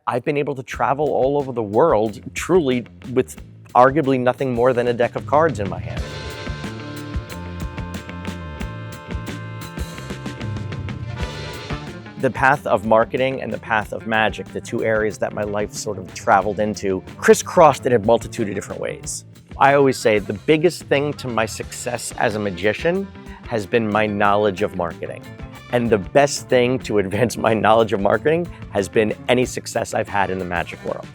I've been able to travel all over the world, truly with arguably nothing more than a deck of cards in my hand. The path of marketing and the path of magic, the two areas that my life sort of traveled into, crisscrossed in a multitude of different ways. I always say the biggest thing to my success as a magician has been my knowledge of marketing. And the best thing to advance my knowledge of marketing has been any success I've had in the magic world.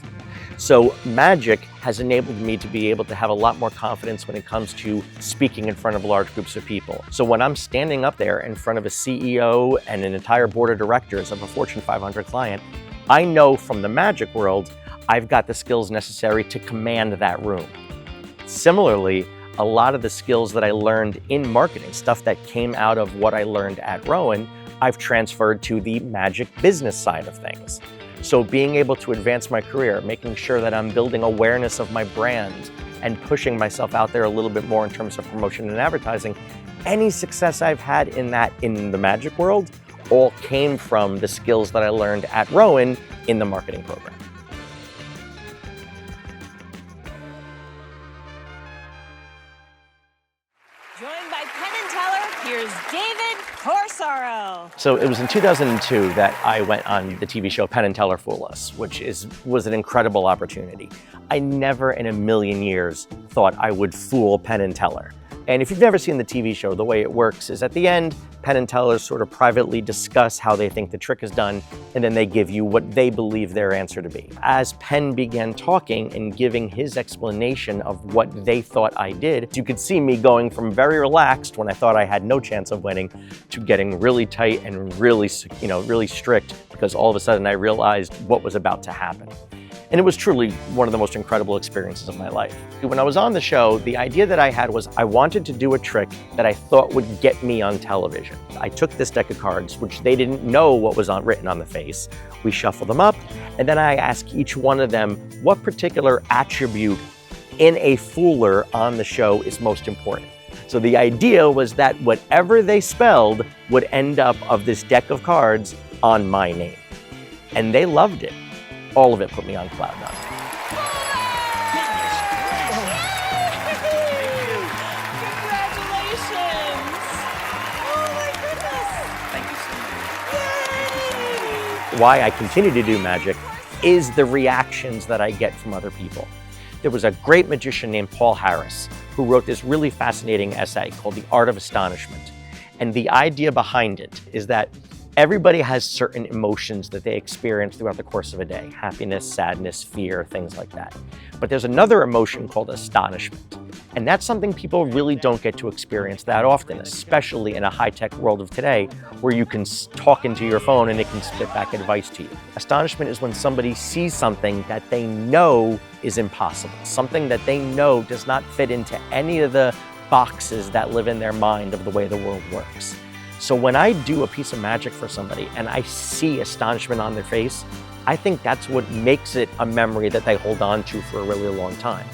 So magic has enabled me to be able to have a lot more confidence when it comes to speaking in front of large groups of people. So when I'm standing up there in front of a CEO and an entire board of directors of a Fortune 500 client, I know from the magic world, I've got the skills necessary to command that room. Similarly, a lot of the skills that I learned in marketing, stuff that came out of what I learned at Rowan, I've transferred to the magic business side of things. So being able to advance my career, making sure that I'm building awareness of my brand and pushing myself out there a little bit more in terms of promotion and advertising, any success I've had in the magic world all came from the skills that I learned at Rowan in the marketing program. Joined by Penn Teller, here's David Corsaro. So it was in 2002 that I went on the TV show Penn Teller Fool Us, which was an incredible opportunity. I never in a million years thought I would fool Penn Teller. And if you've never seen the TV show, the way it works is at the end, Penn and Teller sort of privately discuss how they think the trick is done, and then they give you what they believe their answer to be. As Penn began talking and giving his explanation of what they thought I did, you could see me going from very relaxed when I thought I had no chance of winning to getting really tight and really strict, because all of a sudden I realized what was about to happen. And it was truly one of the most incredible experiences of my life. When I was on the show, the idea that I had was I wanted to do a trick that I thought would get me on television. I took this deck of cards, which they didn't know what was written on the face. We shuffled them up, and then I asked each one of them what particular attribute in a fooler on the show is most important. So the idea was that whatever they spelled would end up of this deck of cards on my name. And they loved it. All of it put me on cloud nine. Congratulations! Oh my goodness! Thank you so much. Yay! Why I continue to do magic is the reactions that I get from other people. There was a great magician named Paul Harris who wrote this really fascinating essay called The Art of Astonishment. And the idea behind it is that everybody has certain emotions that they experience throughout the course of a day. Happiness, sadness, fear, things like that. But there's another emotion called astonishment. And that's something people really don't get to experience that often, especially in a high-tech world of today where you can talk into your phone and it can spit back advice to you. Astonishment is when somebody sees something that they know is impossible, something that they know does not fit into any of the boxes that live in their mind of the way the world works. So when I do a piece of magic for somebody and I see astonishment on their face, I think that's what makes it a memory that they hold on to for a really long time.